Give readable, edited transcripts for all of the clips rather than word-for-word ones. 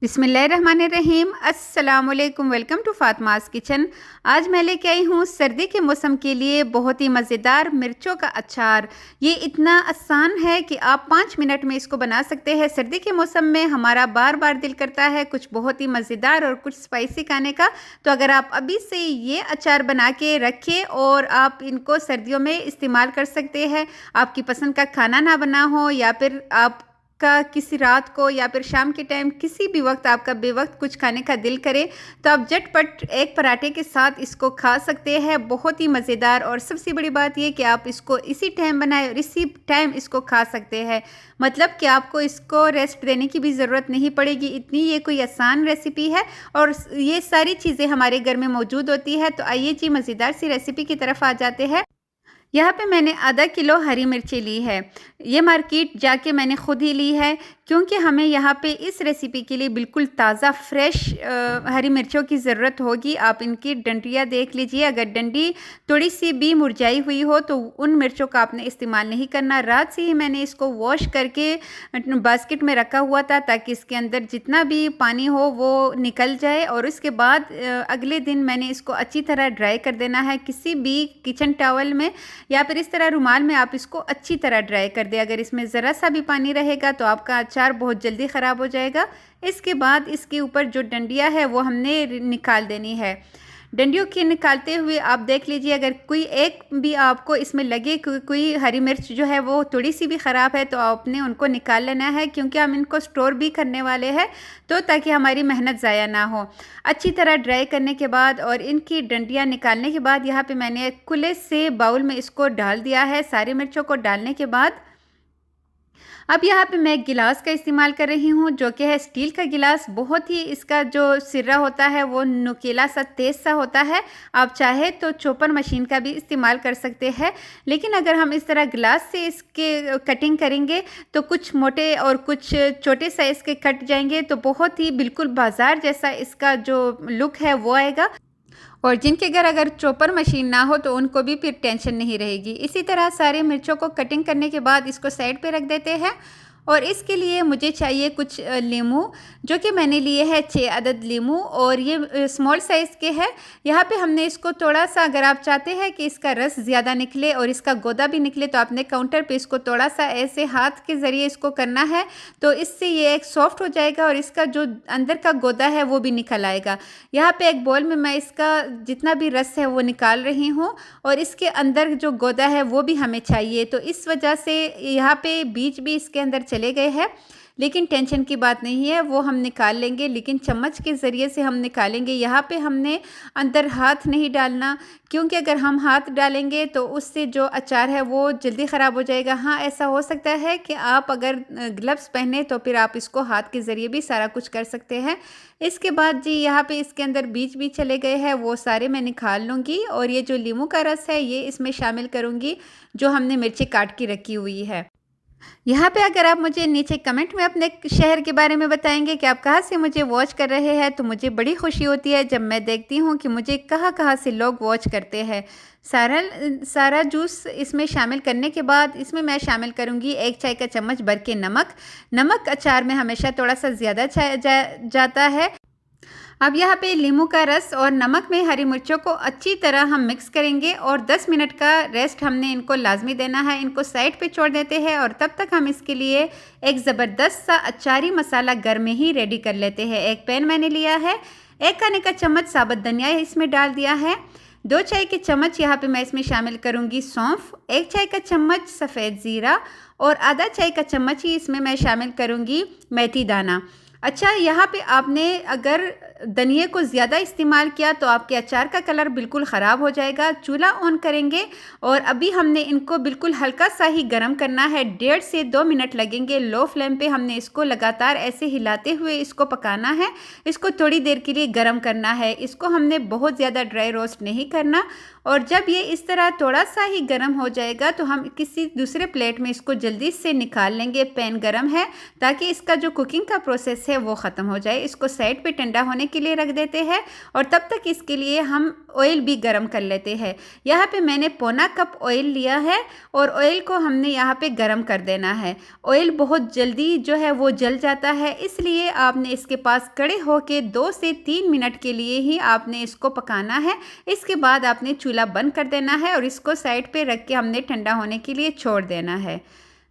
बिस्मिल्लाहिर्रहमानिर्रहीम। अस्सलामुअलैकुम। Welcome to Fatima's kitchen. आज मैं लेके आई हूँ सर्दी के मौसम के लिए बहुत ही मज़ेदार मिर्चों का अचार। ये इतना आसान है कि आप 5 मिनट में इसको बना सकते हैं। सर्दी के मौसम में हमारा बार बार दिल करता है कुछ बहुत ही मज़ेदार और कुछ स्पाइसी खाने का। तो अगर आप अभी से ये अचार बना के रखें और आप इनको सर्दियों में इस्तेमाल कर सकते हैं। आपकी पसंद का खाना ना बना हो या फिर आप का किसी रात को या फिर शाम के टाइम किसी भी वक्त आपका बेवक्त कुछ खाने का दिल करे तो आप झटपट एक पराठे के साथ इसको खा सकते हैं। बहुत ही मज़ेदार और सबसे बड़ी बात यह कि आप इसको इसी टाइम बनाए और इसी टाइम इसको खा सकते हैं। मतलब कि आपको इसको रेस्ट देने की भी ज़रूरत नहीं पड़ेगी। इतनी ये कोई आसान रेसिपी है और ये सारी चीज़ें हमारे घर में मौजूद होती है। तो आइए जी मज़ेदार सी रेसिपी की तरफ आ जाते हैं। यहाँ पे मैंने आधा किलो हरी मिर्ची ली है। ये मार्केट जाके मैंने ख़ुद ही ली है क्योंकि हमें यहाँ पे इस रेसिपी के लिए बिल्कुल ताज़ा फ्रेश हरी मिर्चों की ज़रूरत होगी। आप इनकी डंडियाँ देख लीजिए, अगर डंडी थोड़ी सी भी मुरझाई हुई हो तो उन मिर्चों का आपने इस्तेमाल नहीं करना। रात से ही मैंने इसको वॉश करके बास्केट में रखा हुआ था ताकि इसके अंदर जितना भी पानी हो वो निकल जाए। और उसके बाद अगले दिन मैंने इसको अच्छी तरह ड्राई कर देना है किसी भी किचन टॉवल में या फिर इस तरह रुमाल में। आप इसको अच्छी तरह ड्राई कर दें। अगर इसमें ज़रा सा भी पानी रहेगा तो आपका अचार बहुत जल्दी ख़राब हो जाएगा। इसके बाद इसके ऊपर जो डंडियाँ है वो हमने निकाल देनी है। डंडियों की निकालते हुए आप देख लीजिए, अगर कोई एक भी आपको इसमें लगे कोई हरी मिर्च जो है वो थोड़ी सी भी ख़राब है तो आपने उनको निकाल लेना है क्योंकि हम इनको स्टोर भी करने वाले हैं, तो ताकि हमारी मेहनत ज़ाया ना हो। अच्छी तरह ड्राई करने के बाद और इनकी डंडियाँ निकालने के बाद यहाँ पे मैंने खुले से बाउल में इसको डाल दिया है। सारी मिर्चों को डालने के बाद अब यहाँ पे मैं गिलास का इस्तेमाल कर रही हूँ जो कि है स्टील का गिलास। बहुत ही इसका जो सिरा होता है वो नुकीला सा तेज़ सा होता है। आप चाहे तो चॉपर मशीन का भी इस्तेमाल कर सकते हैं, लेकिन अगर हम इस तरह गिलास से इसके कटिंग करेंगे तो कुछ मोटे और कुछ छोटे साइज़ के कट जाएंगे, तो बहुत ही बिल्कुल बाजार जैसा इसका जो लुक है वो आएगा। और जिनके घर अगर चॉपर मशीन ना हो तो उनको भी फिर टेंशन नहीं रहेगी। इसी तरह सारे मिर्चों को कटिंग करने के बाद इसको साइड पे रख देते हैं। और इसके लिए मुझे चाहिए कुछ लीमू, जो कि मैंने लिए है 6 अदद लीमू और ये स्मॉल साइज़ के हैं। यहाँ पे हमने इसको थोड़ा सा, अगर आप चाहते हैं कि इसका रस ज़्यादा निकले और इसका गोदा भी निकले तो आपने काउंटर पे इसको थोड़ा सा ऐसे हाथ के ज़रिए इसको करना है, तो इससे ये एक सॉफ्ट हो जाएगा और इसका जो अंदर का गोदा है वो भी निकल आएगा। यहाँ पे एक बॉल में मैं इसका जितना भी रस है वो निकाल रही हूँ और इसके अंदर जो गोदा है वो भी हमें चाहिए। तो इस वजह से यहाँ पे बीज भी इसके अंदर चले गए हैं, लेकिन टेंशन की बात नहीं है, वो हम निकाल लेंगे, लेकिन चम्मच के ज़रिए से हम निकालेंगे। यहाँ पे हमने अंदर हाथ नहीं डालना क्योंकि अगर हम हाथ डालेंगे तो उससे जो अचार है वो जल्दी ख़राब हो जाएगा। हाँ, ऐसा हो सकता है कि आप अगर ग्लव्स पहने तो फिर आप इसको हाथ के ज़रिए भी सारा कुछ कर सकते हैं। इसके बाद जी यहाँ पे इसके अंदर बीज भी चले गए हैं, वो सारे मैं निकाल लूँगी और ये जो लीमू का रस है ये इसमें शामिल करूँगी जो हमने मिर्ची काट के रखी हुई है। यहाँ पे अगर आप मुझे नीचे कमेंट में अपने शहर के बारे में बताएंगे कि आप कहाँ से मुझे वॉच कर रहे हैं तो मुझे बड़ी खुशी होती है जब मैं देखती हूँ कि मुझे कहाँ कहाँ से लोग वॉच करते हैं। सारा जूस इसमें शामिल करने के बाद इसमें मैं शामिल करूँगी 1 चाय का चम्मच भर के नमक अचार में हमेशा थोड़ा सा ज़्यादा जाता है। अब यहाँ पे नींबू का रस और नमक में हरी मिर्चों को अच्छी तरह हम मिक्स करेंगे और 10 मिनट का रेस्ट हमने इनको लाजमी देना है। इनको साइड पे छोड़ देते हैं और तब तक हम इसके लिए एक ज़बरदस्त सा अचारी मसाला घर में ही रेडी कर लेते हैं। एक पैन मैंने लिया है, 1 खाने का चम्मच साबुत धनिया इसमें डाल दिया है, 2 चाय के चम्मच यहाँ पे मैं इसमें शामिल करूँगी सौंफ, 1 चाय का चम्मच सफ़ेद ज़ीरा और आधा चाय का चम्मच ही इसमें मैं शामिल करूँगी मेथी दाना। अच्छा, यहाँ पे आपने अगर धनिए को ज़्यादा इस्तेमाल किया तो आपके अचार का कलर बिल्कुल ख़राब हो जाएगा। चूल्हा ऑन करेंगे और अभी हमने इनको बिल्कुल हल्का सा ही गर्म करना है। 1.5 से 2 मिनट लगेंगे। लो फ्लेम पे हमने इसको लगातार ऐसे हिलाते हुए इसको पकाना है। इसको थोड़ी देर के लिए गर्म करना है। इसको हमने बहुत ज़्यादा ड्राई रोस्ट नहीं करना। और जब ये इस तरह थोड़ा सा ही गर्म हो जाएगा तो हम किसी दूसरे प्लेट में इसको जल्दी से निकाल लेंगे। पैन गर्म है ताकि इसका जो कुकिंग का प्रोसेस है वो ख़त्म हो जाए। इसको साइड पे ठंडा होने के लिए रख देते हैं और तब तक इसके लिए हम ऑयल भी गरम कर लेते हैं। यहाँ पे मैंने पौना कप ऑयल लिया है और ऑयल को हमने यहाँ पे गरम कर देना है। ऑयल बहुत जल्दी जो है वो जल जाता है, इसलिए आपने इसके पास खड़े होके 2 से 3 मिनट के लिए ही आपने इसको पकाना है। इसके बाद आपने चूल्हा बंद कर देना है और इसको साइड पे रख के हमने ठंडा होने के लिए छोड़ देना है।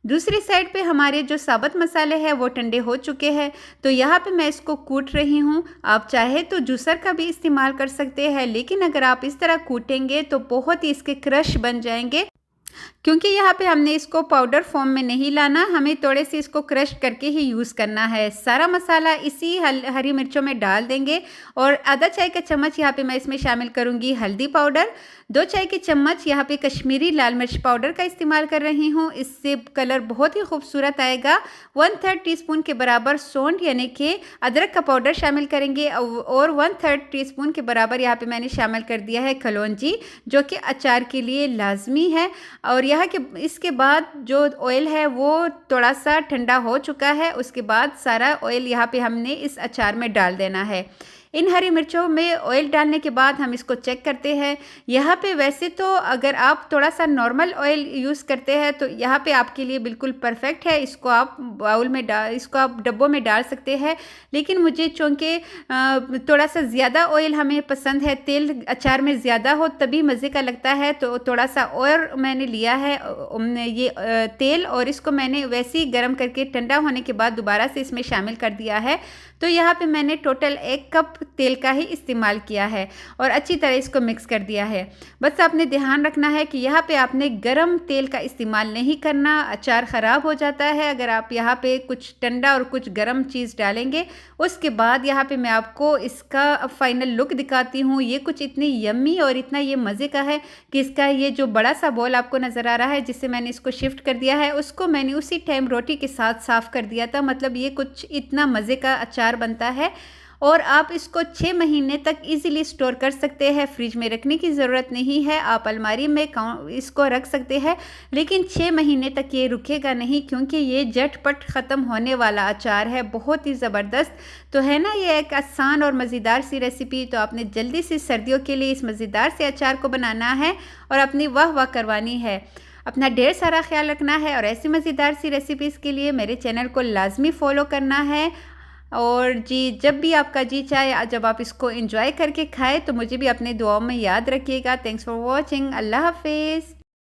दूसरी साइड पे हमारे जो साबुत मसाले हैं वो ठंडे हो चुके हैं, तो यहाँ पे मैं इसको कूट रही हूँ। आप चाहे तो जूसर का भी इस्तेमाल कर सकते हैं, लेकिन अगर आप इस तरह कूटेंगे तो बहुत ही इसके क्रश बन जाएंगे, क्योंकि यहाँ पे हमने इसको पाउडर फॉर्म में नहीं लाना, हमें थोड़े से इसको क्रश करके ही यूज़ करना है। सारा मसाला इसी हरी मिर्चों में डाल देंगे और आधा चाय का चम्मच यहाँ पे मैं इसमें शामिल करूँगी हल्दी पाउडर, 2 चाय के चम्मच यहाँ पे कश्मीरी लाल मिर्च पाउडर का इस्तेमाल कर रही हूँ, इससे कलर बहुत ही खूबसूरत आएगा। 1/3 टीस्पून के बराबर सौंठ यानी कि अदरक का पाउडर शामिल करेंगे और 1/3 टीस्पून के बराबर यहाँ पे मैंने शामिल कर दिया है कलौंजी, जो कि अचार के लिए लाजमी है। और यहाँ के इसके बाद जो ऑयल है वो थोड़ा सा ठंडा हो चुका है, उसके बाद सारा ऑयल यहाँ पे हमने इस अचार में डाल देना है। इन हरी मिर्चों में ऑयल डालने के बाद हम इसको चेक करते हैं। यहाँ पे वैसे तो अगर आप थोड़ा सा नॉर्मल ऑयल यूज़ करते हैं तो यहाँ पे आपके लिए बिल्कुल परफेक्ट है, इसको आप बाउल में इसको आप डब्बों में डाल सकते हैं। लेकिन मुझे चूँकि थोड़ा सा ज़्यादा ऑयल हमें पसंद है, तेल अचार में ज़्यादा हो तभी मज़े का लगता है, तो थोड़ा सा और मैंने लिया है ये तेल और इसको मैंने वैसे ही गर्म करके ठंडा होने के बाद दोबारा से इसमें शामिल कर दिया है। तो यहाँ पे मैंने टोटल 1 कप तेल का ही इस्तेमाल किया है और अच्छी तरह इसको मिक्स कर दिया है। बस आपने ध्यान रखना है कि यहाँ पे आपने गरम तेल का इस्तेमाल नहीं करना, अचार ख़राब हो जाता है अगर आप यहाँ पे कुछ ठंडा और कुछ गरम चीज़ डालेंगे। उसके बाद यहाँ पे मैं आपको इसका फाइनल लुक दिखाती हूँ। ये कुछ इतनी यम्मी और इतना ये मज़े का है कि इसका ये जो बड़ा सा बॉल आपको नज़र आ रहा है जिससे मैंने इसको शिफ्ट कर दिया है, उसको मैंने उसी टाइम रोटी के साथ साफ़ कर दिया था। मतलब ये कुछ इतना मज़े का अचार बनता है और आप इसको 6 महीने तक इजीली स्टोर कर सकते हैं। फ्रिज में रखने की ज़रूरत नहीं है, आप अलमारी में इसको रख सकते हैं, लेकिन 6 महीने तक ये रुकेगा नहीं, क्योंकि ये झटपट ख़त्म होने वाला अचार है, बहुत ही ज़बरदस्त। तो है ना ये एक आसान और मज़ेदार सी रेसिपी। तो आपने जल्दी से सर्दियों के लिए इस मज़ेदार से अचार को बनाना है और अपनी वाह वाह करवानी है। अपना ढेर सारा ख्याल रखना है और ऐसी मज़ेदार सी रेसिपीज़ के लिए मेरे चैनल को लाजमी फ़ॉलो करना है। और जी, जब भी आपका जी चाहे, जब आप इसको एंजॉय करके खाएं तो मुझे भी अपने दुआओं में याद रखिएगा। Thanks for watching. अल्लाह हाफिज़।